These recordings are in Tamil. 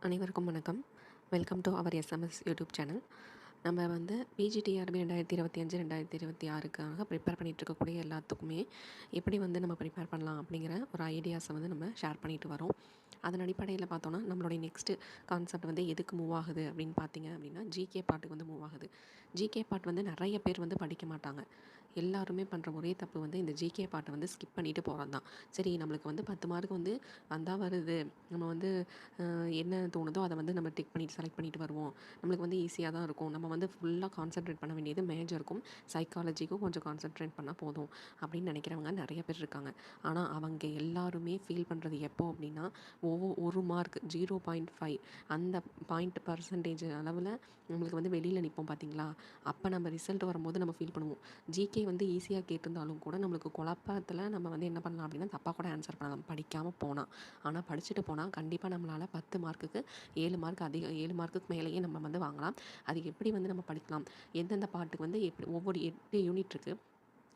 அனைவருக்கும் வணக்கம். Welcome to our SMS YouTube channel. நம்ம வந்து பிஜிடிஆர்பி 2025, 2026க்காக ப்ரிப்பேர் பண்ணிகிட்டு இருக்கக்கூடிய எல்லாத்துக்குமே எப்படி வந்து நம்ம ப்ரிப்பேர் பண்ணலாம் அப்படிங்கிற ஒரு ஐடியாஸை வந்து நம்ம ஷேர் பண்ணிட்டு வரோம். அதன் அடிப்படையில் பார்த்தோன்னா நம்மளுடைய நெக்ஸ்ட்டு கான்செப்ட் வந்து எதுக்கு மூவ் ஆகுது அப்படின்னு பார்த்தீங்க அப்படின்னா ஜிகே பாட்டுக்கு வந்து மூவ் ஆகுது. ஜிகே பாட் வந்து நிறைய பேர் வந்து படிக்க மாட்டாங்க. எல்லாருமே பண்ணுற ஒரே தப்பு வந்து இந்த ஜிகே பாட்டை வந்து ஸ்கிப் பண்ணிட்டு போகிறது தான். சரி, நம்மளுக்கு வந்து 10 மார்க் வந்து வந்தால் வருது, நம்ம வந்து என்ன தோணுதோ அதை வந்து நம்ம டிக் பண்ணிட்டு செலக்ட் பண்ணிட்டு வருவோம், நம்மளுக்கு வந்து ஈஸியாக தான் இருக்கும், நம்ம வந்து ஃபுல்லாக கான்சென்ட்ரேட் பண்ண வேண்டியது மேஜருக்கும் சைக்காலஜிக்கும் கொஞ்சம் கான்சென்ட்ரேட் பண்ணால் போதும் அப்படின்னு நினைக்கிறவங்க நிறைய பேர் இருக்காங்க. ஆனால் அவங்க எல்லாருமே ஃபீல் பண்ணுறது எப்போ அப்படின்னா, ஒரு மார்க் 0.5 அந்த பாயிண்ட் பர்சன்டேஜ் அளவில் நம்மளுக்கு வந்து வெளியில் நிற்போம் பார்த்தீங்களா, அப்போ நம்ம ரிசல்ட் வரும்போது நம்ம ஃபீல் பண்ணுவோம். ஜிகே வந்து ஈஸியாக கேட்டிருந்தாலும் கூட நம்மளுக்கு குழப்பத்தில் நம்ம வந்து என்ன பண்ணலாம் அப்படின்னா தப்பாக கூட ஆன்சர் பண்ணலாம் படிக்காமல் போனால். ஆனால் படிச்சுட்டு போனால் கண்டிப்பாக நம்மளால் 10 மார்க்குக்கு 7 மார்க் அதிகம், 7 மார்க்குக்கு மேலேயே நம்ம வந்து வாங்கலாம். அது எப்படி வந்து நம்ம படிக்கலாம், எந்தெந்த பாட்டுக்கு வந்து எப்படி ஒவ்வொரு 8 யூனிட் இருக்குது,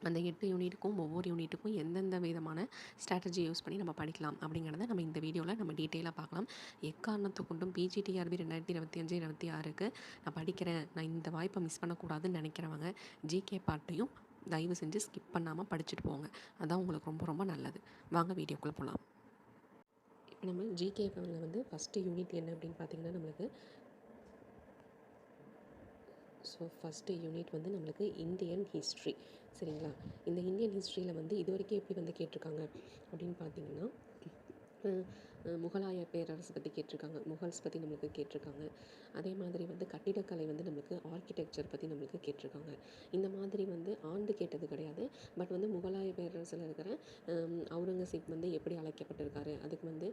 அந்த 8 யூனிட்டுக்கும் ஒவ்வொரு யூனிட்டுக்கும் எந்தெந்த விதமான ஸ்ட்ராட்டஜி யூஸ் பண்ணி நம்ம படிக்கலாம் அப்படிங்கிறத நம்ம இந்த வீடியோவில் நம்ம டீட்டெயிலாக பார்க்கலாம். எக்காரணத்தை கொண்டும் பிஜிடிஆர்பி 2025, 26க்கு நான் படிக்கிறேன், நான் இந்த வாய்ப்பை மிஸ் பண்ணக்கூடாதுன்னு நினைக்கிறவங்க ஜிகே பாட்டையும் தயவு செஞ்சு ஸ்கிப் பண்ணாமல் படிச்சுட்டு போங்க. அதான் உங்களுக்கு ரொம்ப ரொம்ப நல்லது. வாங்க வீடியோக்குள்ளே போகலாம். இப்போ நம்ம ஜிகேவில் வந்து ஃபஸ்ட்டு யூனிட் என்ன அப்படின்னு பார்த்தீங்கன்னா நம்மளுக்கு ஃபஸ்ட்டு யூனிட் வந்து நம்மளுக்கு இந்தியன் ஹிஸ்ட்ரி. சரிங்களா? இந்த இந்தியன் ஹிஸ்ட்ரியில் வந்து இது வரைக்கும் எப்படி வந்து கேட்டிருக்காங்க அப்படின்னு பார்த்தீங்கன்னா, முகலாய பேரரசு பற்றி கேட்டிருக்காங்க, முகல்ஸ் பற்றி நம்மளுக்கு கேட்டிருக்காங்க. அதே மாதிரி வந்து கட்டிடக்கலை வந்து நம்மளுக்கு ஆர்கிடெக்சர் பற்றி நம்மளுக்கு கேட்டிருக்காங்க. இந்த மாதிரி வந்து ஆண்டு கேட்டது கிடையாது. பட் வந்து முகலாய பேரரசில் இருக்கிற அவுரங்கசீப் வந்து எப்படி அழைக்கப்பட்டிருக்காரு, அதுக்கு வந்து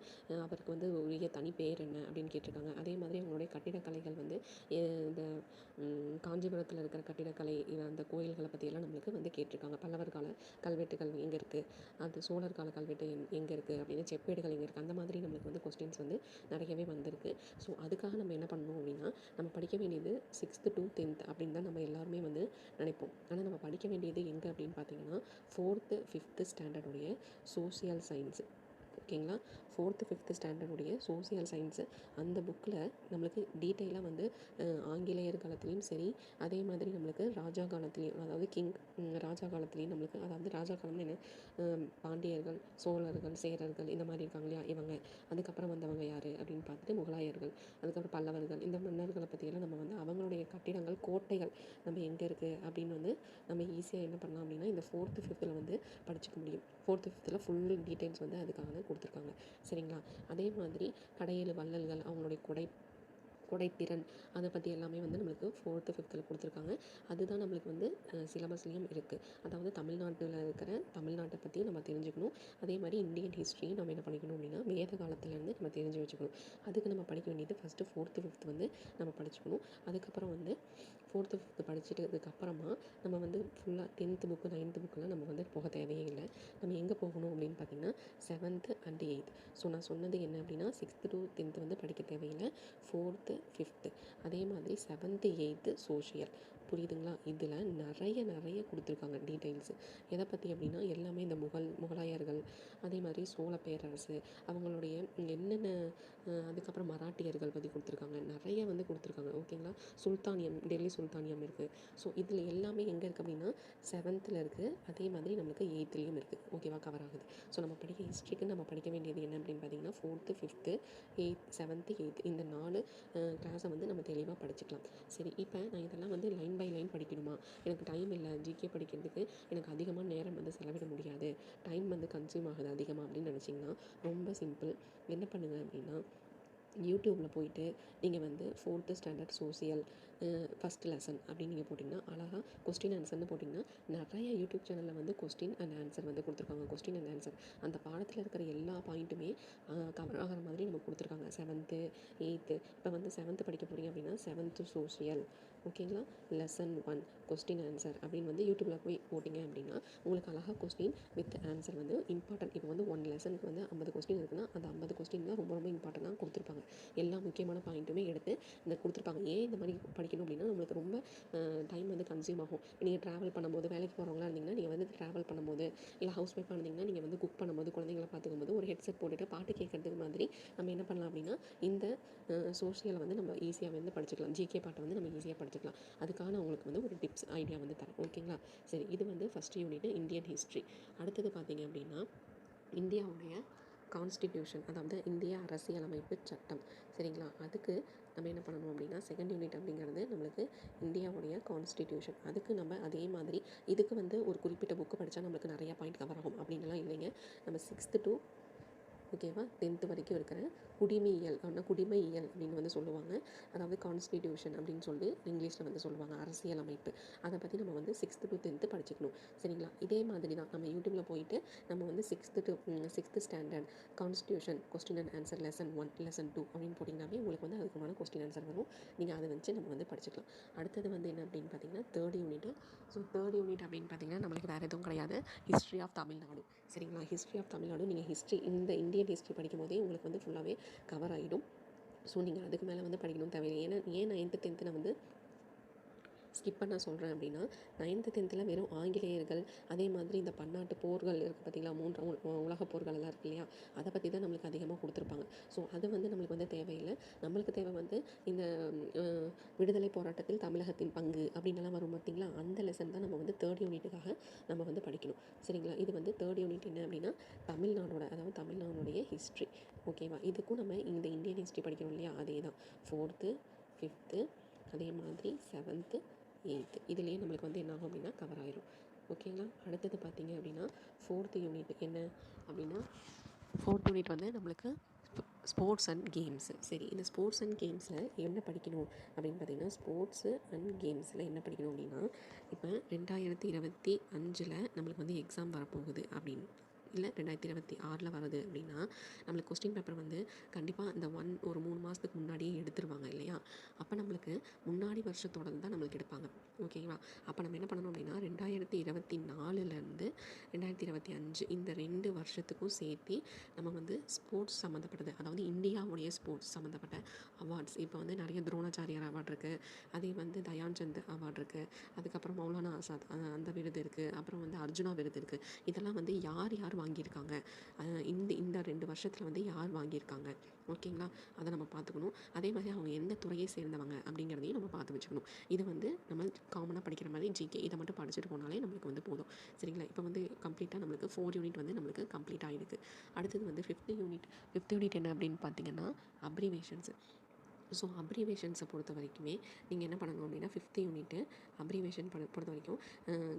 அவருக்கு வந்து உரிய தனி பேர் என்ன அப்படின்னு கேட்டிருக்காங்க. அதே மாதிரி அவங்களுடைய கட்டிடக்கலைகள் வந்து இந்த காஞ்சிபுரத்தில் இருக்கிற கட்டிடக்கலை அந்த கோயில்களை பற்றியெல்லாம் நம்மளுக்கு வந்து கேட்டிருக்காங்க. பல்லவர் கால கல்வெட்டுகள் எங்கே இருக்குது, அது சோழர் கால கல்வெட்டு எங்கே இருக்குது அப்படின்னு, செப்பேடுகள் எங்கே இருக்குது, அந்த மாதிரி நம்மளுக்கு வந்து கொஸ்டின்ஸ் வந்து நிறையவே வந்திருக்கு. ஸோ அதுக்காக நம்ம என்ன பண்ணணும் அப்படின்னா, நம்ம படிக்க வேண்டியது 6th to 10th அப்படின்னு தான் நம்ம எல்லாருமே வந்து நினைப்போம். ஆனால் நம்ம படிக்க வேண்டியது எங்கே அப்படின்னு பார்த்தீங்கன்னா 4th 5th ஸ்டாண்டர்டுடைய சோசியல் சயின்ஸு. ஓகேங்களா? 4th 5th ஸ்டாண்டர்டுடைய சோசியல் சயின்ஸு அந்த புக்கில் நம்மளுக்கு டீட்டெயிலாக வந்து ஆங்கிலேயர் காலத்துலேயும் சரி, அதே மாதிரி நம்மளுக்கு ராஜா காலத்துலேயும், அதாவது ராஜா காலத்துலேயும் நம்மளுக்கு, அதாவது ராஜா காலம்னு என்ன, பாண்டியர்கள், சோழர்கள், சேரர்கள் இந்த மாதிரி இருக்காங்க இல்லையா இவங்க, அதுக்கப்புறம் வந்தவங்க யார் அப்படின்னு பார்த்துட்டு முகலாயர்கள், அதுக்கப்புறம் பல்லவர்கள், இந்த மன்னர்களை பற்றியெல்லாம் நம்ம வந்து அவங்களுடைய கட்டிடங்கள், கோட்டைகள் நம்ம எங்கே இருக்குது அப்படின்னு வந்து நம்ம ஈஸியாக என்ன பண்ணலாம் அப்படின்னா இந்த 4th 5th வந்து படிச்சுக்க முடியும். 4th 5th ஃபுல் டீட்டெயில்ஸ் வந்து அதுக்காக கொடுத்துருக்காங்க. சரிங்களா? அதே மாதிரி கடையேழு வள்ளல்கள், அவங்களுடைய கொடைத்திறன், அதை பற்றி எல்லாமே வந்து நம்மளுக்கு 4th 5th கொடுத்துருக்காங்க. அதுதான் நம்மளுக்கு வந்து சிலபஸ்லேயும் இருக்குது. அதாவது தமிழ்நாட்டில் இருக்கிற தமிழ்நாட்டை பற்றி நம்ம தெரிஞ்சுக்கணும். அதே மாதிரி இந்தியன் ஹிஸ்ட்ரியும் நம்ம என்ன பண்ணிக்கணும் அப்படின்னா வேத காலத்துலேருந்து நம்ம தெரிஞ்சு வச்சுக்கணும். அதுக்கு நம்ம படிக்க வேண்டியது ஃபஸ்ட்டு 4th 5th வந்து நம்ம படிச்சுக்கணும். அதுக்கப்புறம் வந்து 4th 5th படிச்சுட்டதுக்கப்புறமா நம்ம வந்து ஃபுல்லாக 10th புக்கு 9th புக்கெலாம் நம்ம வந்து போக தேவையே இல்லை. நம்ம எங்கே போகணும் அப்படின்னு பார்த்திங்கன்னா 7th and 8th. ஸோ நான் சொன்னது என்ன அப்படின்னா 6th to 10th வந்து படிக்க தேவையில்லை, 4th 5th, அதே மாதிரி 7th 8th சோஷியல். புரியுதுங்களா? இதில் நிறைய கொடுத்துருக்காங்க டீட்டெயில்ஸு. எதை பற்றி அப்படின்னா எல்லாமே இந்த முகலாயர்கள், அதே மாதிரி சோழ பேரரசு, அவங்களுடைய என்னென்ன, அதுக்கப்புறம் மராட்டியர்கள் பற்றி கொடுத்துருக்காங்க, நிறைய வந்து கொடுத்துருக்காங்க. ஓகேங்களா? சுல்தானியம், டெல்லி சுல்தானியம் இருக்குது. ஸோ இதில் எல்லாமே எங்கே இருக்குது அப்படின்னா 7th இருக்குது, அதே மாதிரி நம்மளுக்கு 8th இருக்குது. ஓகேவா? கவர் ஆகுது. ஸோ நம்ம படிக்க ஹிஸ்ட்ரிக்கு நம்ம படிக்க வேண்டியது என்ன அப்படின்னு பார்த்தீங்கன்னா 4th 5th 7th 8th இந்த 4 கிளாஸை வந்து நம்ம தெளிவாக படிச்சுக்கலாம். சரி, இப்போ நான் இதெல்லாம் வந்து லைன் பை லைன் படிக்கணுமா, எனக்கு டைம் இல்லை, ஜிகே படிக்கிறதுக்கு எனக்கு அதிகமாக நேரம் வந்து செலவிட முடியாது, டைம் வந்து கன்சியூம் ஆகுது அதிகமாக அப்படின்னு நினச்சிங்கன்னா ரொம்ப சிம்பிள். என்ன பண்ணுங்கள் அப்படின்னா யூடியூப்பில் போயிட்டு நீங்கள் வந்து 4th standard social first lesson அப்படின்னு நீங்கள் போட்டிங்கன்னா அழகாக கொஸ்டின் ஆன்சர்னு போட்டிங்கன்னா நிறைய யூடியூப் சேனலில் வந்து கொஸ்டின் அண்ட் ஆன்சர் வந்து கொடுத்துருக்காங்க. கொஸ்டின் அண்ட் ஆன்சர் அந்த பாடத்தில் இருக்கிற எல்லா பாயிண்ட்டுமே கவர் ஆகிற மாதிரி நம்ம கொடுத்துருக்காங்க. 7th 8th, இப்போ வந்து 7th படிக்க போகிறீங்க அப்படின்னா 7th சோசியல், ஓகேங்களா, லெசன் 1 கொஸ்டின் ஆன்சர் அப்படின்னு வந்து யூடியூப்பில் போய் போட்டிங்க அப்படின்னா உங்களுக்கு அழகாக கொஸ்டின் வித் ஆன்சர் வந்து இம்பார்ட்டன்ட். இப்போ வந்து 1 லெசனுக்கு வந்து 50 கொஸ்டின் இருக்குன்னா அந்த 50 கொஸ்டின் தான் ரொம்ப ரொம்ப இம்பார்ட்டண்ட்டாக கொடுத்துருப்பாங்க. எல்லா முக்கியமான பாயிண்ட்டுமே எடுத்து இந்த கொடுத்துருப்பாங்க. ஏன் இந்த மாதிரி படிக்கணும் அப்படின்னா நம்மளுக்கு ரொம்ப டைம் வந்து கன்சியூம் ஆகும். நீங்கள் ட்ராவல் பண்ணும்போது, வேலைக்கு போகிறவங்களா இருந்தீங்கன்னா நீங்கள் வந்து ட்ராவல் பண்ணும்போது, இல்லை ஹவுஸ் ஒய்ஃபாக இருந்தீங்கன்னா நீங்கள் வந்து குக் பண்ணும்போது, குழந்தைங்கள பார்த்துக்கும்போது ஒரு ஹெட்செட் போட்டுட்டு பாட்டு கேட்கறதுக்கு மாதிரி நம்ம என்ன பண்ணலாம் அப்படின்னா இந்த சோஷியலை வந்து நம்ம ஈஸியாக வந்து படிச்சுக்கலாம். ஜிகே பாட்டை வந்து நம்ம ஈஸியாக படிச்சுக்கலாம். அதுக்கான உங்களுக்கு வந்து ஒரு டிப்ஸ் ஐடியா வந்து தரேன். ஓகேங்களா? சரி, இது வந்து ஃபஸ்ட் யூனிட் இந்தியன் ஹிஸ்ட்ரி. அடுத்தது பார்த்தீங்க அப்படின்னா இந்தியாவுடைய கான்ஸ்டிடியூஷன், அதாவது இந்திய அரசியலமைப்பு சட்டம். சரிங்களா? அதுக்கு நம்ம என்ன பண்ணணும் அப்படின்னா செகண்ட் யூனிட் அப்படிங்கிறது நம்மளுக்கு இந்தியாவுடைய கான்ஸ்டிடியூஷன். அதுக்கு நம்ம அதே மாதிரி இதுக்கு வந்து ஒரு குறிப்பிட்ட புக்கு படித்தா நம்மளுக்கு நிறையா பாயிண்ட் கவர் ஆகும் அப்படின்லாம் இல்லைங்க. நம்ம 6th to ஓகேவா 10th வரைக்கும் இருக்கிற குடிமையியல் அப்படின்னா குடிமையியல் அப்படின்னு வந்து சொல்லுவாங்க. அதாவது கான்ஸ்டிடியூஷன் அப்படின்னு சொல்லி இங்கிலீஷில் வந்து சொல்லுவாங்க, அரசியலமைப்பு. அதை பற்றி நம்ம வந்து 6th to 10th படிச்சுக்கணும். சரிங்களா? இதே மாதிரி தான் நம்ம யூடியூப்பில் போயிட்டு நம்ம வந்து 6th standard constitution question and answer lesson 1 lesson 2 அப்படின்னு போட்டிங்கனாவே உங்களுக்கு வந்து அதுக்குமான கொஸ்டின் ஆன்சர் வரும். நீங்கள் அதை வச்சு நம்ம வந்து படிச்சுக்கலாம். அடுத்தது வந்து என்ன அப்படின்னு பார்த்தீங்கன்னா third unit. So third unit அப்படின்னு பார்த்தீங்கன்னா நம்மளுக்கு வேறு எதுவும் கிடையாது, ஹிஸ்ட்ரி ஆஃப் தமிழ்நாடு. சரிங்களா? ஹிஸ்ட்ரி ஆஃப் தமிழ்நாடு நீங்கள் ஹிஸ்ட்ரி இந்த இந்தியன் ஹிஸ்ட்ரி படிக்கும் போதே உங்களுக்கு வந்து ஃபுல்லாகவே கவர் ஆகிடும். ஸோ நீங்கள் அதுக்கு மேலே வந்து படிக்கணும் தேவையில்லை. ஏன் 9th 10th நான் வந்து ஸ்கிப் பண்ண சொல்கிறேன் அப்படின்னா 9th 10th வெறும் ஆங்கிலேயர்கள், அதே மாதிரி இந்த பன்னாட்டு போர்கள் இருக்குது பார்த்தீங்களா, 3 உலக போர்கள் எல்லாம் இருக்கு இல்லையா, அதை பற்றி தான் நம்மளுக்கு அதிகமாக கொடுத்துருப்பாங்க. ஸோ அது வந்து நம்மளுக்கு வந்து தேவையில்லை. நம்மளுக்கு தேவை வந்து இந்த விடுதலை போராட்டத்தில் தமிழகத்தின் பங்கு அப்படின்லாம் வரும் பார்த்தீங்களா, அந்த லெசன் தான் நம்ம வந்து தேர்ட் யூனிட்டுக்காக நம்ம வந்து படிக்கணும். சரிங்களா? இது வந்து தேர்ட் யூனிட் என்ன அப்படின்னா தமிழ்நாடோட, அதாவது தமிழ்நாடுடைய ஹிஸ்ட்ரி. ஓகேவா? இதுக்கும் நம்ம இந்த இந்தியன் ஹிஸ்ட்ரி படிக்கிறோம் இல்லையா, அதே தான் 4th 5th அதே மாதிரி 7th 8th இதுலேயே நம்மளுக்கு வந்து என்ன ஆகும் அப்படின்னா கவர் ஆயிரும். ஓகேங்களா? அடுத்தது பார்த்தீங்க அப்படின்னா 4th யூனிட் என்ன அப்படின்னா 4th யூனிட் வந்து நம்மளுக்கு ஸ்போர்ட்ஸ் அண்ட் கேம்ஸு. சரி, இந்த ஸ்போர்ட்ஸ் அண்ட் கேம்ஸில் என்ன படிக்கணும் அப்படின்னு பார்த்தீங்கன்னா ஸ்போர்ட்ஸு அண்ட் கேம்ஸில் என்ன படிக்கணும் அப்படின்னா இப்போ 2025 நம்மளுக்கு வந்து எக்ஸாம் வரப்போகுது அப்படின்னு, இல்லை 2026 வருது அப்படின்னா நம்மளுக்கு கொஸ்டின் பேப்பர் வந்து கண்டிப்பாக இந்த ஒரு 3 மாதத்துக்கு முன்னாடியே எடுத்துருவாங்க இல்லையா. அப்போ நம்மளுக்கு முன்னாடி வருஷத்தோட தான் நம்மளுக்கு எடுப்பாங்க. ஓகேவா? அப்போ நம்ம என்ன பண்ணணும் அப்படின்னா 2024 2025 இந்த 2 வருஷத்துக்கும் சேர்த்து நம்ம வந்து ஸ்போர்ட்ஸ் சம்மந்தப்பட்டது, அதாவது இந்தியாவுடைய ஸ்போர்ட்ஸ் சம்மந்தப்பட்ட அவார்ட்ஸ். இப்போ வந்து நிறைய துரோணாச்சாரியார் அவார்டு இருக்குது, அதே வந்து தயான்சந்த் அவார்டு இருக்குது, அதுக்கப்புறம் மௌலானா ஆசாத் அந்த விருது இருக்குது, அப்புறம் வந்து அர்ஜுனா விருது இருக்குது. இதெல்லாம் வந்து யார் யார் வாங்கியிருக்காங்க, இந்த 2 வருஷத்தில் வந்து யார் வாங்கியிருக்காங்க, ஓகேங்களா? அதை நம்ம பார்த்துக்கணும். அதே மாதிரி அவங்க எந்த துறையை சேர்ந்தவங்க அப்படிங்கிறதையும் நம்ம பார்த்து வச்சுக்கணும். இது வந்து நம்ம காமனாக படிக்கிற மாதிரி ஜிகே இதை மட்டும் படிச்சுட்டு போனாலே நம்மளுக்கு வந்து போதும். சரிங்களா? இப்போ வந்து கம்ப்ளீட்டாக நம்மளுக்கு 4 யூனிட் வந்து நம்மளுக்கு கம்ப்ளீட் ஆகிடுது. அடுத்தது வந்து 5th யூனிட் என்ன அப்படின்னு பார்த்தீங்கன்னா அப்ரிவேஷன்ஸு. ஸோ அப்ரிவேஷன்ஸை பொறுத்த வரைக்குமே நீங்கள் என்ன பண்ணணும் அப்படின்னா 5th யூனிட்டு அப்ரிவேஷன் பொறுத்த வரைக்கும்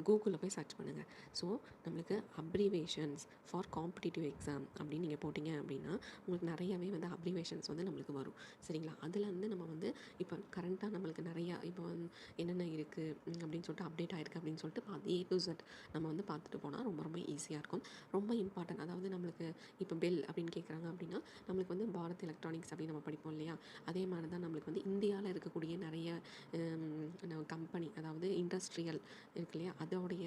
கூகுளில் போய் சர்ச் பண்ணுங்கள். ஸோ நம்மளுக்கு அப்ரிவேஷன்ஸ் ஃபார் காம்படிட்டிவ் எக்ஸாம் அப்படின்னு நீங்கள் போட்டிங்க அப்படின்னா உங்களுக்கு நிறையாவே வந்து அப்ரிவேஷன்ஸ் வந்து நம்மளுக்கு வரும். சரிங்களா? அதுலேருந்து நம்ம வந்து இப்போ கரண்ட்டாக நம்மளுக்கு நிறையா இப்போ என்னென்ன இருக்குது அப்படின்னு சொல்லிட்டு அப்டேட் ஆகிருக்கு அப்படின்னு சொல்லிட்டு A to Z நம்ம வந்து பார்த்துட்டு போனால் ரொம்ப ரொம்ப ஈஸியாக இருக்கும். ரொம்ப இம்பார்ட்டன்ட், அதாவது நம்மளுக்கு இப்போ பெல் அப்படின்னு கேட்குறாங்க அப்படின்னா நம்மளுக்கு வந்து பாரத் எலக்ட்ரானிக்ஸ் அப்படின்னு நம்ம படிப்போம் இல்லையா, அதே மாதிரி தான் நம்மளுக்கு வந்து இந்தியாவில் இருக்கக்கூடிய நிறைய கம்பெனி, அதாவது இண்டஸ்ட்ரியல் இருக்கு இல்லையா, அதோடைய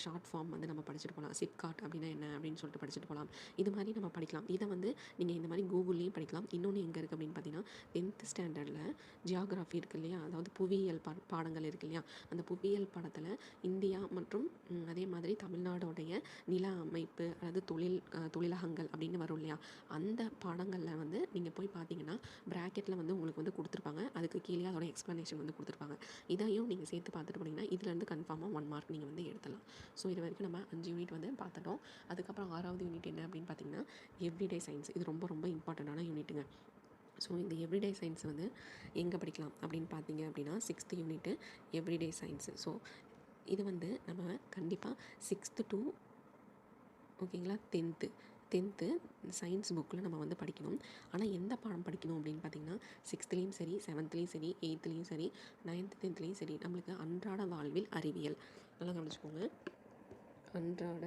ஷார்ட் ஃபார்ம் வந்து நம்ம படிச்சுட்டு போகலாம். சிப்காட் அப்படின்னா என்ன அப்படின்னு சொல்லிட்டு படிச்சுட்டு போகலாம். இது மாதிரி நம்ம படிக்கலாம். இதை வந்து நீங்கள் இந்த மாதிரி கூகுள்லேயும் படிக்கலாம். இன்னொன்று எங்கே இருக்குது அப்படின்னு பார்த்தீங்கன்னா 10th ஸ்டாண்டர்டில் ஜியாகிராஃபி இருக்குது இல்லையா, அதாவது புவியியல் பாடங்கள் இருக்குது இல்லையா, அந்த புவியியல் பாடத்தில் இந்தியா மற்றும் அதே மாதிரி தமிழ்நாடோடைய நில அமைப்பு, அதாவது தொழிலகங்கள் அப்படின்னு வரும் இல்லையா, அந்த பாடங்களில் வந்து நீங்கள் போய் பார்த்தீங்கன்னா ப்ராக்கெட்டில் வந்து உங்களுக்கு வந்து கொடுத்துருப்பாங்க, அதுக்கு கீழே அதோட எக்ஸ்ப்ளனேஷன் வந்து கொடுத்துருப்பாங்க. இதையும் நீங்கள் சேர்த்து பார்த்துட்டு போனீங்கன்னா இதுலேருந்து கன்ஃபார்மாக 1 மார்க் நீங்கள் வந்து எடுத்துடலாம். ஸோ இது வரைக்கும் நம்ம 5 யூனிட் வந்து பார்த்துட்டோம். அதுக்கப்புறம் 6வது யூனிட் என்ன அப்படின்னு பார்த்தீங்கன்னா எவ்ரிடே சயின்ஸ். இது ரொம்ப ரொம்ப இம்பார்ட்டண்ட்டான யூனிட்டுங்க. ஸோ இந்த எவ்ரிடே சயின்ஸ் வந்து எங்கே படிக்கலாம் அப்படின்னு பார்த்தீங்க அப்படின்னா 6th unit everyday science. So இது வந்து நம்ம கண்டிப்பாக 6th to ஓகேங்களா 10th சயின்ஸ் புக்கில் நம்ம வந்து படிக்கணும். ஆனால் எந்த பாடம் படிக்கணும் அப்படின்னு பார்த்தீங்கன்னா 6th சரி, 7th சரி, 8th சரி, 9th 10th சரி, நம்மளுக்கு அன்றாட வாழ்வில் அறிவியல் நல்லா கவனிச்சுக்கோங்க. அன்றாட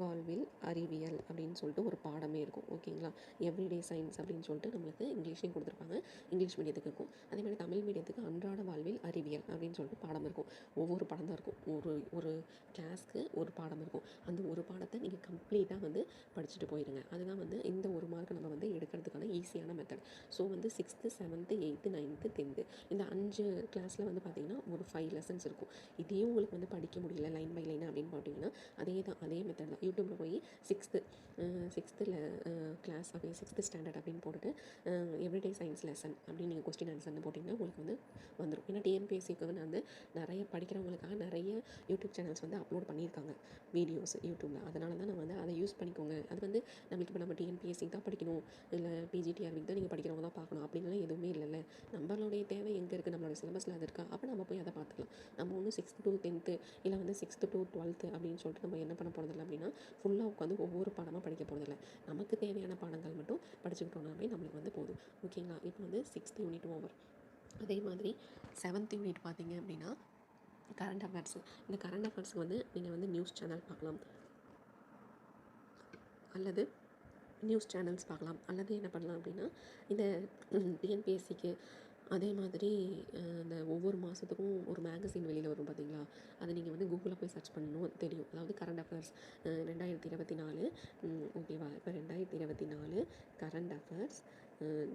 வாழ்வில் அறிவியல் அப்படின்னு சொல்லிட்டு ஒரு பாடமே இருக்கும். ஓகேங்களா? எவ்ரிடே சயின்ஸ் அப்படின்னு சொல்லிட்டு நம்மளுக்கு இங்கிலீஷ்லேயும் கொடுத்துருப்பாங்க. இங்கிலீஷ் மீடியத்துக்கு இருக்கும். அதே மாதிரி தமிழ் மீடியத்துக்கு அன்றாட வாழ்வில் அறிவியல் அப்படின்னு சொல்லிட்டு பாடம் இருக்கும். ஒவ்வொரு பாடம் தான் இருக்கும். ஒரு ஒரு கிளாஸ்க்கு ஒரு பாடம் இருக்கும். அந்த ஒரு பாடத்தை நீங்கள் கம்ப்ளீட்டாக வந்து படிச்சுட்டு போயிடுங்க. அதுதான் வந்து இந்த ஒரு மார்க் நம்ம வந்து எடுக்கிறதுக்கான ஈஸியான மெத்தட். ஸோ வந்து 6th 7th 8th 9th 10th இந்த 5 கிளாஸில் வந்து பார்த்திங்கன்னா ஒரு 5 லெசன்ஸ் இருக்கும். இதையும் உங்களுக்கு வந்து படிக்க முடியல லைன் பை லைன் அப்படின்னு பார்த்தீங்கன்னா அதே மெத்தட் தான். யூடியூப்பில் போய் 6th கிளாஸ் அப்படி 6th ஸ்டாண்டர்ட் அப்படின்னு போட்டுட்டு எவ்ரிடே சயின்ஸ் லெசன் அப்படின்னு நீங்கள் கொஸ்டின் ஆன்சர்னு போட்டிங்கன்னா உங்களுக்கு வந்து வந்துடும். ஏன்னா டிஎன்பிஎஸ்சிக்கு வந்து நிறைய படிக்கிறவங்களுக்காக நிறைய யூடியூப் சேனல்ஸ் வந்து அப்லோட் பண்ணியிருக்காங்க வீடியோஸ் யூடியூப்பில். அதனால தான் நான் வந்து அதை யூஸ் பண்ணிக்கோங்க. அது வந்து நமக்கு இப்போ நம்ம டிஎன்பிஎஸ்சி தான் படிக்கணும், இல்லை பிஜிடிஆர்பிக்கு தான் நீங்கள் படிக்கிறவங்க தான் பார்க்கணும் அப்படின்லாம் எதுவுமே இல்லைல்ல. நம்மளுடைய தேவை எங்கே இருக்குது, நம்மளுடைய சிலபஸில் அது இருக்கா, அப்போ நம்ம போய் அதை பார்த்துக்கலாம். நம்ம ஒன்று 6th to 10th இல்லை வந்து 6th to 12th அப்படின்னு சொல்லிட்டு நம்ம என்ன பண்ண போகிறதில்ல அப்படின்னா ஃபுல்லாக உட்காந்து ஒவ்வொரு பாடமாக படிக்க போகிறதில்ல. நமக்கு தேவையான பாடங்கள் மட்டும் படிச்சுக்கிட்டோம்னாவே நம்மளுக்கு வந்து போதும். ஓகேங்களா? இப்போ வந்து 6th யூனிட் ஓவர். அதே மாதிரி 7th யூனிட் பார்த்தீங்க அப்படின்னா கரண்ட் அஃபேர்ஸ். இந்த கரண்ட் அஃபேர்ஸ்க்கு வந்து நீங்கள் வந்து நியூஸ் சேனல் பார்க்கலாம், அல்லது நியூஸ் சேனல்ஸ் பார்க்கலாம், அல்லது என்ன பண்ணலாம் அப்படின்னா இந்த டிஎன்பிஎஸ்சிக்கு அதே மாதிரி இந்த ஒவ்வொரு மாதத்துக்கும் ஒரு மேகசின் வெளியில் வரும் பார்த்தீங்களா, அதை நீங்கள் வந்து கூகுளில் போய் சர்ச் பண்ணணும் தெரியும். அதாவது கரண்ட் அஃபேர்ஸ் 2024 ஓகேவா? இப்போ 2024 கரண்ட் அஃபேர்ஸ்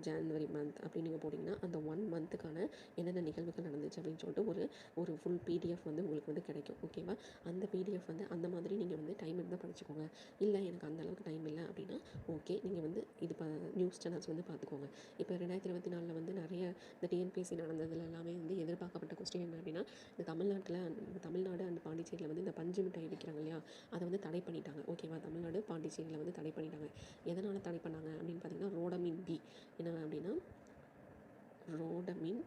ஜான்வரி மந்த் அப்படின்னு நீங்கள் போட்டிங்கன்னா அந்த 1 மந்த்துக்கான என்னென்ன நிகழ்வுகள் நடந்துச்சு அப்படின்னு சொல்லிட்டு ஒரு ஃபுல் பிடிஎஃப் வந்து உங்களுக்கு வந்து கிடைக்கும். ஓகேவா? அந்த பிடிஎஃப் வந்து அந்த மாதிரி நீங்கள் வந்து டைம் இருந்தால் படிச்சுக்கோங்க. இல்லை எனக்கு அந்தளவுக்கு டைம் இல்லை அப்படின்னா ஓகே, நீங்கள் வந்து இது நியூஸ் சேனல்ஸ் வந்து பார்த்துக்கோங்க. இப்போ 2024 வந்து நிறைய இந்த டிஎன்பிஎஸ்சி நடந்ததில் எல்லாமே வந்து எதிர்பார்க்கப்பட்ட கொஸ்டின் என்ன அப்படின்னா இந்த தமிழ்நாடு அண்ட் பாண்டிச்சேரியில் வந்து இந்த பஞ்சு மிட்டாய் விற்கிறாங்க இல்லையா, அதை வந்து தடை பண்ணிட்டாங்க. ஓகேவா? தமிழ்நாடு பாண்டிச்சேரியில் வந்து தடை பண்ணிட்டாங்க. எதனால் தடை பண்ணாங்க அப்படின்னு பார்த்தீங்கன்னா ரோடமின் பி என்ன அப்படின்னா ரோடமின்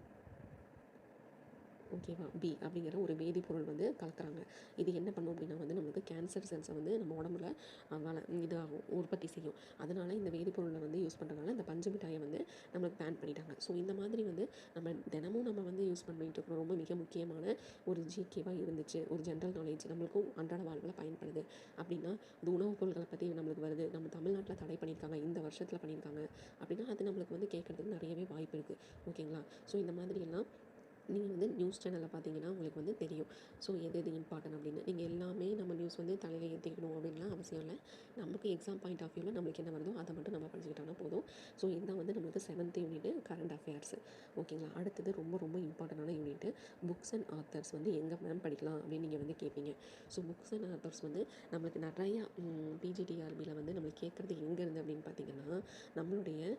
ஓகேவா பி அப்படிங்கிற ஒரு வேதிப்பொருள் வந்து கலக்குறாங்க. இது என்ன பண்ணும் அப்படின்னா வந்து நம்மளுக்கு கேன்சர் செல்ஸை வந்து நம்ம உடம்புல இதாகும், உற்பத்தி செய்யும். அதனால் இந்த வேதிப்பொருளை வந்து யூஸ் பண்ணுறதுனால இந்த பஞ்சு மிட்டாயை வந்து நம்மளுக்கு பேன் பண்ணிட்டாங்க. ஸோ இந்த மாதிரி வந்து நம்ம தினமும் நம்ம வந்து யூஸ் பண்ணிட்டு இருக்கிறோம். ரொம்ப மிக முக்கியமான ஒரு ஜிகேவாக இருந்துச்சு, ஒரு ஜென்ரல் நாலேஜ் நம்மளுக்கும் அன்றாட வாழ்வில் பயன்படுது அப்படின்னா அது உணவுப் பொருட்களை பற்றி நம்மளுக்கு வருது, நம்ம தமிழ்நாட்டில் தடை பண்ணியிருக்காங்க, இந்த வருஷத்தில் பண்ணியிருக்காங்க அப்படின்னா அது நம்மளுக்கு வந்து கேட்குறதுக்கு நிறையவே வாய்ப்பு இருக்குது. ஓகேங்களா? ஸோ இந்த மாதிரியெல்லாம் நீங்கள் வந்து நியூஸ் சேனலில் பார்த்தீங்கன்னா உங்களுக்கு வந்து தெரியும். ஸோ எது இம்பார்ட்டன்ட் அப்படின்னு. நீங்கள் எல்லாமே நம்ம நியூஸ் வந்து தலையில் ஏற்றிக்கணும் அப்படின்லாம் அவசியம் இல்லை. நமக்கு எக்ஸாம் பாயிண்ட் ஆஃப் வியூவில் நம்மளுக்கு என்ன வருதோ அதை மட்டும் நம்ம படிச்சுக்கிட்டோம்னா போதும். ஸோ இதுதான் வந்து நம்மளுக்கு 7th யூனிட் கரண்ட் அஃபேர்ஸ். ஓகேங்களா? அடுத்தது ரொம்ப ரொம்ப இம்பார்ட்டண்டான யூனிட் புக்ஸ் அண்ட் ஆத்தர்ஸ் வந்து எங்கே மேம் படிக்கலாம் அப்படின்னு நீங்கள் வந்து கேட்பீங்க. ஸோ புக்ஸ் அண்ட் ஆத்தர்ஸ் வந்து நம்மளுக்கு நிறையா பிஜிடிஆர்பியில் வந்து நம்மளுக்கு கேட்குறது எங்கேருந்து அப்படின்னு பார்த்தீங்கன்னா நம்மளுடைய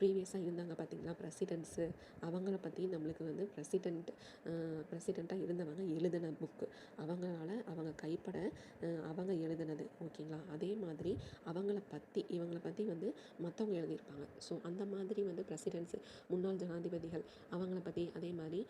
ப்ரீவியஸாக இருந்தாங்க பார்த்தீங்களா பிரசிடென்ட்ஸு, அவங்கள பற்றி நம்மளுக்கு வந்து பிரசிடெண்ட்டாக இருந்தவங்க எழுதின புக்கு, அவங்க கைப்பட அவங்க எழுதினது. ஓகேங்களா? அதே மாதிரி இவங்களை பற்றி வந்து மற்றவங்க எழுதியிருப்பாங்க. ஸோ அந்த மாதிரி வந்து பிரசிடெண்ட்ஸு, முன்னாள் ஜனாதிபதிகள், அவங்கள பற்றி அதே மாதிரி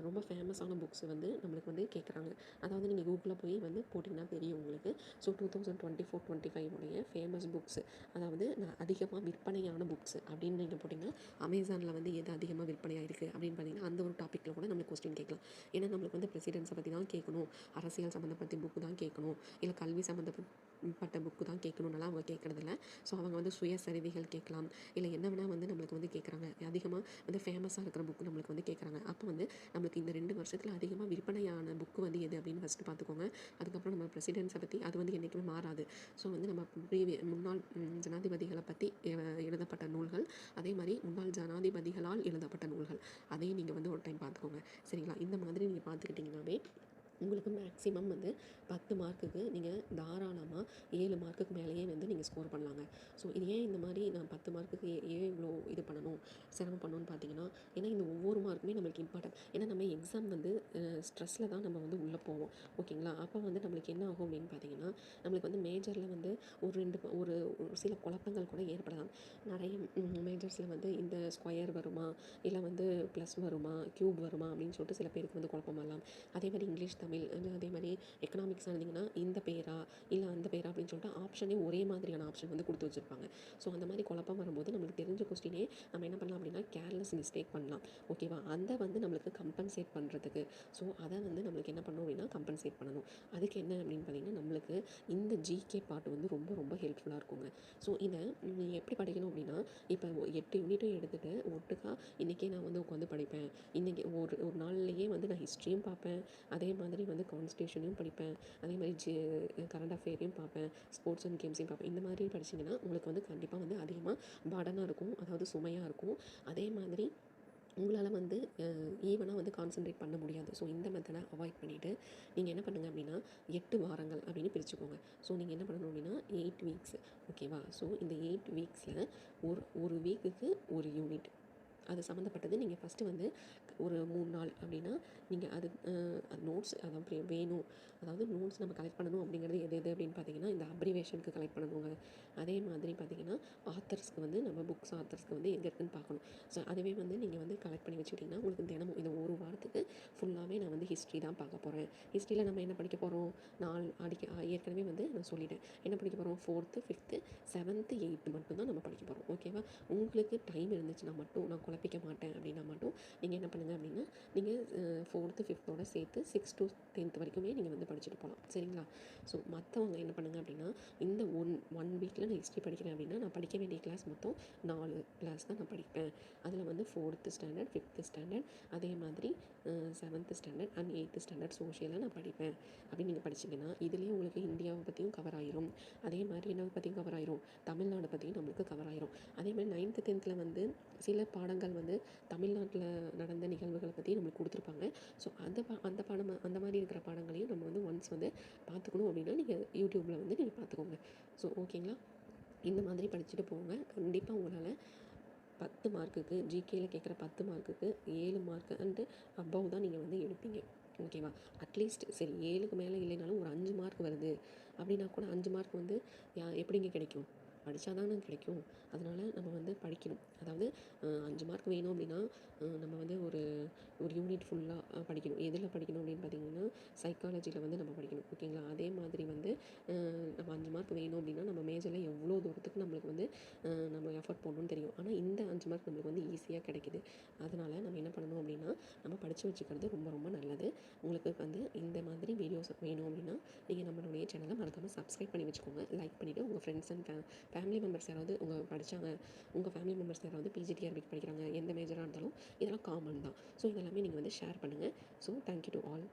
ரொம்ப ஃபேமஸான புக்ஸ் வந்து நம்மளுக்கு வந்து கேட்குறாங்க. அதாவது நீங்கள் கூகுளில் போய் வந்து போட்டிங்கன்னா தெரியும் உங்களுக்கு. ஸோ 2024-25 உடைய ஃபேமஸ் புக்ஸு, அதாவது அதிகமாக விற்பனையான புக்ஸ் அப்படின்னு நீங்கள் போட்டிங்கன்னா அமேசானில் வந்து எது அதிகமாக விற்பனையாக இருக்குது அப்படின்னு பார்த்தீங்கன்னா அந்த ஒரு டாப்பிக்கில் கூட நம்மளுக்கு கொஸ்டின் கேட்கலாம். ஏன்னா நம்மளுக்கு வந்து பிரசிடென்ட்ஸை பற்றி தான் கேட்கணும், அரசியல் சம்மந்தப்பட்ட புக்கு தான் கேட்கணும், இல்லை கல்வி சம்மந்தப்பட்ட புக்கு தான் கேட்கணுன்னாலாம் அவங்க கேட்குறதில்ல. ஸோ அவங்க வந்து சுயசரிதைகள் கேட்கலாம், இல்லை என்ன வேணால் வந்து நம்மளுக்கு வந்து கேட்குறாங்க. அதிகமாக வந்து ஃபேமஸாக இருக்கிற புக்கு நம்மளுக்கு வந்து கேட்குறாங்க. அப்போ வந்து நம்மளுக்கு இந்த 2 வருஷத்தில் அதிகமாக விற்பனையான புக்கு வந்து எது அப்படின்னு ஃபஸ்ட்டு பார்த்துக்கோங்க. அதுக்கப்புறம் நம்ம பிரசிடென்ட்ஸை பற்றி அது வந்து என்றைக்குமே மாறாது. ஸோ வந்து நம்ம முன்னாள் ஜனாதிபதிகளை பற்றி எழுதப்பட்ட நூல்கள், அதே மாதிரி முன்னாள் ஜனாதிபதிகளால் எழுதப்பட்ட நூல்கள், அதையும் நீங்கள் வந்து ஒரு டைம் பார்த்துக்கோங்க. சரிங்களா? இந்த மாதிரி நீங்கள் பார்த்துக்கிட்டிங்கனாவே உங்களுக்கு மேக்ஸிமம் வந்து 10 மார்க்குக்கு நீங்கள் தாராளமாக 7 மார்க்குக்கு மேலேயே வந்து நீங்கள் ஸ்கோர் பண்ணலாங்க. ஸோ இது ஏன் இந்த மாதிரி நான் 10 மார்க்குக்கு ஏன் இவ்வளோ இது பண்ணணும், சிரமம் பண்ணணும்னு பார்த்தீங்கன்னா, ஏன்னா இந்த ஒவ்வொரு மார்க்குமே நம்மளுக்கு இம்பார்ட்டன்ட். ஏன்னா நம்ம எக்ஸாம் வந்து ஸ்ட்ரெஸ்ஸில் தான் நம்ம வந்து உள்ளே போவோம். ஓகேங்களா? அப்போ வந்து நம்மளுக்கு என்ன ஆகும் அப்படின்னு பார்த்தீங்கன்னா நம்மளுக்கு வந்து மேஜரில் வந்து ஒரு சில குழப்பங்கள் கூட ஏற்படலாம். நிறைய மேஜர்ஸில் வந்து இந்த ஸ்கொயர் வருமா, இல்லை வந்து ப்ளஸ் வருமா, க்யூப் வருமா அப்படின்னு சொல்லிட்டு சில பேருக்கு வந்து குழப்பம் வரலாம். அதே மாதிரி இங்கிலீஷ் தமிழ் அதே அதே மாதிரி எக்கனாமிக்ஸாக இருந்தீங்கன்னா இந்த பேரா இல்லை அந்த பேரா அப்படின்னு சொல்லிட்டு ஆப்ஷனே ஒரே மாதிரியான ஆப்ஷன் வந்து கொடுத்து வச்சுருப்பாங்க. ஸோ அந்த மாதிரி குழப்பம் வரும்போது நம்மளுக்கு தெரிஞ்ச கொஸ்டினே நம்ம என்ன பண்ணலாம் அப்படின்னா கேர்லெஸ் மிஸ்டேக் பண்ணலாம். ஓகேவா? அதை வந்து நம்மளுக்கு கம்பன்சேட் பண்ணுறதுக்கு ஸோ அதை வந்து நம்மளுக்கு என்ன பண்ணணும் அப்படின்னா கம்பன்சேட் பண்ணணும். அதுக்கு என்ன அப்படின்னு பார்த்தீங்கன்னா நம்மளுக்கு இந்த ஜிகே பார்ட் வந்து ரொம்ப ரொம்ப ஹெல்ப்ஃபுல்லாக இருக்குங்க. ஸோ இதை நீங்கள் எப்படி படிக்கணும் அப்படின்னா இப்போ 8 யூனிட்டும் எடுத்துகிட்டு ஒட்டுக்கா இன்றைக்கே நான் வந்து உட்காந்து படிப்பேன். இன்றைக்கி ஒரு ஒரு நாள்லேயே வந்து நான் ஹிஸ்ட்ரியும் பார்ப்பேன், அதே மாதிரி வந்து கான்ஸ்டியூஷனையும் படிப்பேன், அதே மாதிரி கரண்ட் அஃபேரையும் பார்ப்பேன், ஸ்போர்ட்ஸ் அண்ட் கேம்ஸையும் பார்ப்பேன். இந்த மாதிரி படிச்சிங்கன்னா உங்களுக்கு வந்து கண்டிப்பாக வந்து அதிகமாக பாடனாக இருக்கும், அதாவது சுமையாக இருக்கும். அதே மாதிரி உங்களால் வந்து ஈவனாக வந்து கான்சன்ட்ரேட் பண்ண முடியாது. ஸோ இந்த மெத்தடை அவாய்ட் பண்ணிவிட்டு நீங்கள் என்ன பண்ணுங்கள் அப்படின்னா 8 வாரங்கள் அப்படின்னு பிரிச்சுக்கோங்க. ஸோ நீங்கள் என்ன பண்ணணும் அப்படின்னா 8 வீக்ஸ். ஓகேவா? ஸோ இந்த 8 வீக்ஸில் ஒரு வீக்குக்கு ஒரு யூனிட் அது சம்மந்தப்பட்டது நீங்கள் ஃபஸ்ட்டு வந்து ஒரு 3 நாள் அப்படின்னா நீங்கள் அது நோட்ஸ் அதான் வேணும். அதாவது நோட்ஸ் நம்ம கலெக்ட் பண்ணணும் அப்படிங்கிறது எது அப்படின்னு பார்த்தீங்கன்னா இந்த அப்ரிவேஷனுக்கு கலெக்ட் பண்ணணுங்க. அதே மாதிரி பார்த்தீங்கன்னா ஆத்தர்ஸ்க்கு வந்து நம்ம புக்ஸ் ஆத்தர்ஸ்க்கு வந்து எங்கே இருக்குன்னு பார்க்கணும். ஸோ அதுவே வந்து நீங்கள் வந்து கலெக்ட் பண்ணி வச்சுக்கிட்டிங்கன்னா உங்களுக்கு தினமும் இந்த ஒரு வாரத்துக்கு ஃபுல்லாகவே நான் வந்து ஹிஸ்ட்ரி தான் பார்க்க போகிறேன். ஹிஸ்ட்ரியில் நம்ம என்ன படிக்க போகிறோம்? ஏற்கனவே வந்து நான் சொல்லிட்டேன். என்ன படிக்க போகிறோம்? 4th 5th 7th 8th மட்டும் தான் நம்ம படிக்க போகிறோம். ஓகேவா? உங்களுக்கு டைம் இருந்துச்சுன்னா மட்டும் நான் குழப்பிக்க மாட்டேன் அப்படின்னா மட்டும் நீங்கள் என்ன பண்ணுங்கள் அப்படின்னா நீங்கள் 4th 5th சேர்த்து 6th to 10th வரைக்குமே நீங்கள் வந்து படிச்சுட்டு போகலாம். சரிங்களா? ஸோ மற்றவங்க என்ன பண்ணுங்கள் அப்படின்னா இந்த ஒன் வீக்கில் நான் ஹிஸ்ட்ரி படிக்கிறேன் அப்படின்னா நான் படிக்க வேண்டிய கிளாஸ் மொத்தம் 4 கிளாஸ் தான் நான் படிப்பேன். அதில் வந்து 4th ஸ்டாண்டர்ட் 5th ஸ்டாண்டர்ட் அதே மாதிரி 7th standard and 8th standard சோஷியலாக நான் படிப்பேன் அப்படின்னு நீங்கள் படிச்சிங்கன்னா இதுலேயே உங்களுக்கு இந்தியாவை பற்றியும் கவர் ஆயிரும். அதே மாதிரி என்னை பற்றியும் கவர் ஆயிரும், தமிழ்நாடு பற்றியும் நம்மளுக்கு கவர் ஆயிரும். அதே மாதிரி 9th 10th வந்து சில பாடங்கள் வந்து தமிழ்நாட்டில் நடந்த நிகழ்வுகளை பற்றி நம்மளுக்கு கொடுத்துருப்பாங்க. ஸோ அந்த பாடம் அந்த மாதிரி இருக்கிற பாடங்களையும் நம்ம வந்து ஒன்ஸ் வந்து பார்த்துக்கணும் அப்படின்னா நீங்கள் யூடியூப்பில் வந்து நீங்கள் பார்த்துக்கோங்க. ஸோ ஓகேங்களா? இந்த மாதிரி படிச்சுட்டு போங்க. கண்டிப்பாக உங்களால் 10 மார்க்குக்கு ஜிகேயில் கேட்குற 10 மார்க்குக்கு 7 மார்க் அண்டு அபவ் தான் நீங்கள் வந்து எடுப்பீங்க. ஓகேவா? அட்லீஸ்ட் சரி 7க்கு மேலே இல்லைனாலும் ஒரு 5 மார்க் வருது அப்படின்னா கூட 5 மார்க் வந்து எப்படிங்க கிடைக்கும்? படித்தா தானே கிடைக்கும். அதனால் நம்ம வந்து படிக்கணும். அதாவது 5 மார்க் வேணும் அப்படின்னா நம்ம வந்து ஒரு யூனிட் ஃபுல்லாக படிக்கணும். எதில் படிக்கணும் அப்படின்னு பார்த்தீங்கன்னா சைக்காலஜியில் வந்து நம்ம படிக்கணும். ஓகேங்களா? அதே மாதிரி வந்து நம்ம 5 மார்க் வேணும் அப்படின்னா நம்ம மேஜரில் எவ்வளோ தூரத்துக்கு நம்மளுக்கு வந்து நம்ம எஃபர்ட் போடணும்னு தெரியும். ஆனால் இந்த 5 மார்க் நம்மளுக்கு வந்து ஈஸியாக கிடைக்கிது. அதனால் நம்ம என்ன பண்ணணும் அப்படின்னா நம்ம படித்து வச்சுக்கிறது ரொம்ப ரொம்ப நல்லது. உங்களுக்கு வந்து இந்த மாதிரி வீடியோஸ் வேணும் அப்படின்னா நீங்கள் நம்மளுடைய சேனலை மறக்காமல் சப்ஸ்கிரைப் பண்ணி வச்சுக்கோங்க. லைக் பண்ணிவிட்டு உங்கள் ஃப்ரெண்ட்ஸ் அண்ட் ஃபேமிலி மெம்பர்ஸ் யாராவது உங்கள் ஃபேமிலி மெம்பர்ஸ் யாராவது பிஜிடிஆர்பிக்கு படிக்கிறாங்க, எந்த மேஜராக இருந்தாலும் இதெல்லாம் காமன் தான். ஸோ இதெல்லாமே நீங்கள் வந்து ஷேர் பண்ணுங்கள். So thank you to all.